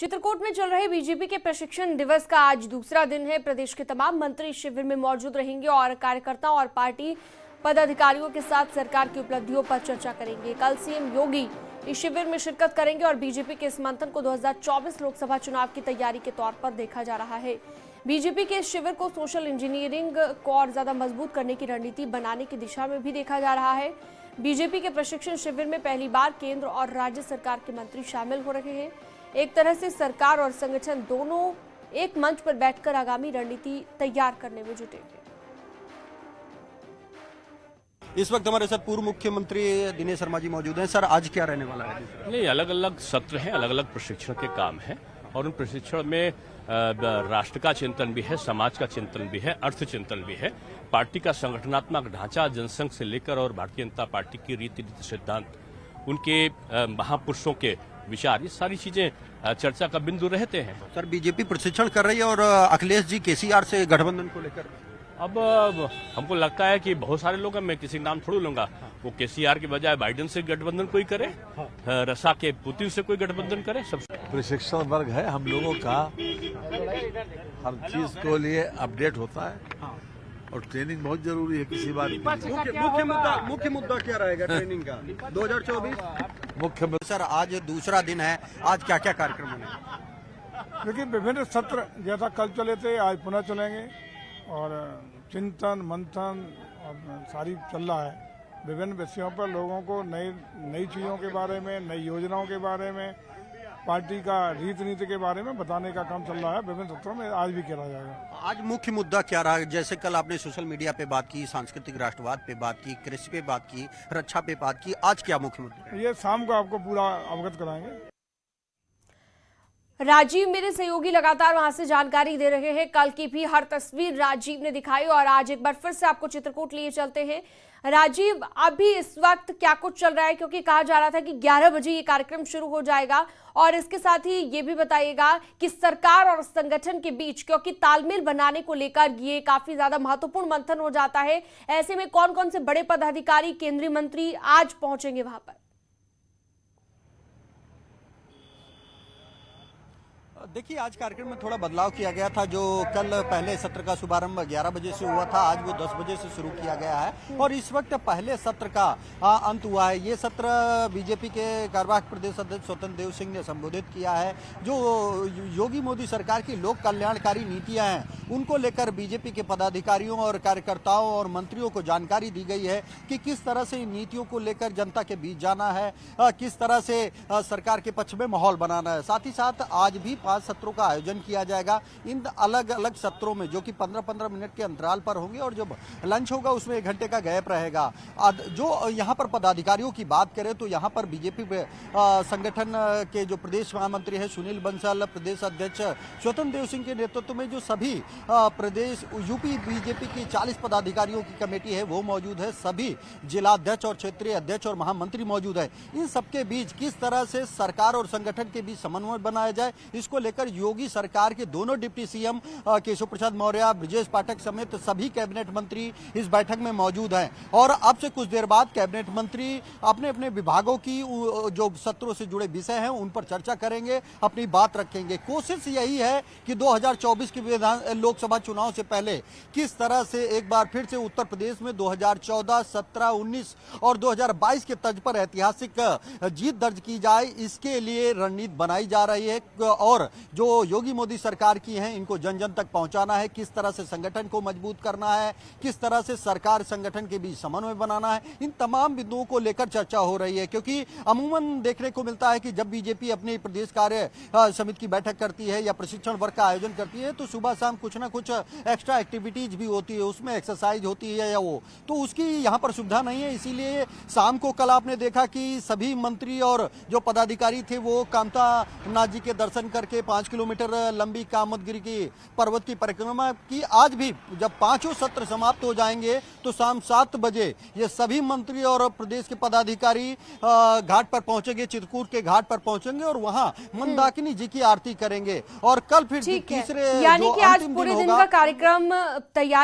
चित्रकूट में चल रहे बीजेपी के प्रशिक्षण दिवस का आज दूसरा दिन है। प्रदेश के तमाम मंत्री शिविर में मौजूद रहेंगे और कार्यकर्ताओं और पार्टी पदाधिकारियों के साथ सरकार की उपलब्धियों पर चर्चा करेंगे। कल सीएम योगी इस शिविर में शिरकत करेंगे और बीजेपी के इस मंथन को 2024 लोकसभा चुनाव की तैयारी के तौर पर देखा जा रहा है। बीजेपी के इस शिविर को सोशल इंजीनियरिंग को और ज्यादा मजबूत करने की रणनीति बनाने की दिशा में भी देखा जा रहा है। बीजेपी के प्रशिक्षण शिविर में पहली बार केंद्र और राज्य सरकार के मंत्री शामिल हो रहे हैं। एक तरह से सरकार और संगठन दोनों एक मंच पर बैठकर आगामी रणनीति तैयार करने में जुटे हैं। इस वक्त हमारे साथ पूर्व मुख्यमंत्री दिनेश शर्मा जी मौजूद हैं। सर, आज क्या रहने वाला है? नहीं, अलग अलग सत्र हैं, अलग अलग प्रशिक्षण के काम हैं और उन प्रशिक्षण में राष्ट्र का चिंतन भी है, समाज का चिंतन भी है, अर्थ चिंतन भी है, पार्टी का संगठनात्मक ढांचा जनसंघ से लेकर और भारतीय जनता पार्टी की रीति नीति सिद्धांत, उनके महापुरुषों के विचार, ये सारी चीजें चर्चा का बिंदु रहते हैं। सर, बीजेपी प्रशिक्षण कर रही है और अखिलेश जी केसीआर से गठबंधन को लेकर अब हमको लगता है कि बहुत सारे लोग हैं, मैं किसी का नाम थोड़ा लूंगा, वो केसीआर के बजाय बाइडेन से गठबंधन कोई करे, रसा के पुतिन से कोई गठबंधन करे। सब प्रशिक्षण वर्ग है, हम लोगों का हर चीज को लिए अपडेट होता है और ट्रेनिंग बहुत जरूरी है किसी बात की। मुख्य मुद्दा क्या रहेगा ट्रेनिंग का 2024? मुख्य सर, आज दूसरा दिन है, आज क्या क्या कार्यक्रम होंगे? देखिए, विभिन्न सत्र जैसा कल चले थे आज पुनः चलेंगे और चिंतन मंथन और सारी चल रहा है। विभिन्न विषयों पर लोगों को नई चीज़ों के बारे में, नई योजनाओं के बारे में, पार्टी का रीति नीति के बारे में बताने का काम चल रहा है। विभिन्न सत्रों में आज भी किया जाएगा। आज मुख्य मुद्दा क्या रहा? जैसे कल आपने सोशल मीडिया पे बात की, सांस्कृतिक राष्ट्रवाद पे बात की, कृषि पे बात की, रक्षा पे बात की, आज क्या मुख्य मुद्दा? ये शाम को आपको पूरा अवगत कराएंगे। राजीव मेरे सहयोगी लगातार वहां से जानकारी दे रहे हैं। कल की भी हर तस्वीर राजीव ने दिखाई और आज एक बार फिर से आपको चित्रकूट लिए चलते हैं। राजीव, अभी इस वक्त क्या कुछ चल रहा है, क्योंकि कहा जा रहा था कि 11 बजे ये कार्यक्रम शुरू हो जाएगा, और इसके साथ ही ये भी बताइएगा कि सरकार और संगठन के बीच, क्योंकि तालमेल बनाने को लेकर ये काफी ज्यादा महत्वपूर्ण मंथन हो जाता है, ऐसे में कौन कौन से बड़े पदाधिकारी, केंद्रीय मंत्री आज पहुंचेंगे वहां पर? देखिए, आज कार्यक्रम में थोड़ा बदलाव किया गया था। जो कल पहले सत्र का शुभारंभ 11 बजे से हुआ था, आज वो 10 बजे से शुरू किया गया है और इस वक्त पहले सत्र का अंत हुआ है। ये सत्र बीजेपी के कार्यवाहक प्रदेश अध्यक्ष स्वतंत्र देव सिंह ने संबोधित किया है। जो योगी मोदी सरकार की लोक कल्याणकारी नीतियां हैं, उनको लेकर बीजेपी के पदाधिकारियों और कार्यकर्ताओं और मंत्रियों को जानकारी दी गई है कि किस तरह से इन नीतियों को लेकर जनता के बीच जाना है, किस तरह से सरकार के पक्ष में माहौल बनाना है। साथ ही साथ आज भी 5 सत्रों का आयोजन किया जाएगा। इन अलग अलग सत्रों में, जो कि 15-15 मिनट के अंतराल पर होंगे, और जब लंच होगा उसमें 1 घंटे का गैप रहेगा। जो यहाँ पर पदाधिकारियों की बात करें तो यहाँ पर बीजेपी संगठन के जो प्रदेश महामंत्री है सुनील बंसल, प्रदेश अध्यक्ष स्वतंत्र देव सिंह के नेतृत्व में जो सभी प्रदेश यूपी बीजेपी की 40 पदाधिकारियों की कमेटी है वो मौजूद है। सभी जिलाध्यक्ष और क्षेत्रीय अध्यक्ष और महामंत्री मौजूद है। इन सबके बीच किस तरह से सरकार और संगठन के बीच समन्वय बनाया जाए, इसको लेकर योगी सरकार के दोनों डिप्टी सीएम केशव प्रसाद मौर्य, ब्रजेश पाठक समेत सभी कैबिनेट मंत्री इस बैठक में मौजूद हैं और अब से कुछ देर बाद कैबिनेट मंत्री अपने अपने विभागों की जो सत्रों से जुड़े विषय हैं उन पर चर्चा करेंगे, अपनी बात रखेंगे। कोशिश यही है कि 2024 के लोकसभा चुनाव से पहले किस तरह से एक बार फिर से उत्तर प्रदेश में 2014, 17, 19 और 2022 के तर्ज पर ऐतिहासिक जीत दर्ज की जाए, इसके लिए रणनीति बनाई जा रही है और जो योगी मोदी सरकार की हैं इनको जन जन तक पहुंचाना है। किस तरह से संगठन को मजबूत करना है, किस तरह से सरकार संगठन के बीच समन्वय बनाना है, इन तमाम बिंदुओं को लेकर चर्चा हो रही है। क्योंकि अमूमन देखने को मिलता है कि जब बीजेपी अपनी प्रदेश कार्य समिति की बैठक करती है या प्रशिक्षण वर्ग का आयोजन करती है तो सुबह शाम कुछ ना कुछ एक्स्ट्रा एक्टिविटीज भी होती है, उसमें एक्सरसाइज होती है या वो, तो उसकी यहाँ पर सुविधा नहीं है। इसीलिए शाम को कल आपने देखा कि सभी मंत्री और जो पदाधिकारी थे वो कामता नाथ जी के दर्शन करके 5 किलोमीटर लंबी कामतगिरी की पर्वत की परिक्रमा की। आज भी जब 5 सत्र समाप्त हो जाएंगे तो शाम 7 बजे ये सभी मंत्री और प्रदेश के पदाधिकारी घाट पर पहुंचेंगे, चित्रकूट के घाट पर पहुंचेंगे और वहां मंदाकिनी जी की आरती करेंगे और कल फिर तीसरे यानी कि आज पूरे दिन का कार्यक्रम तैयार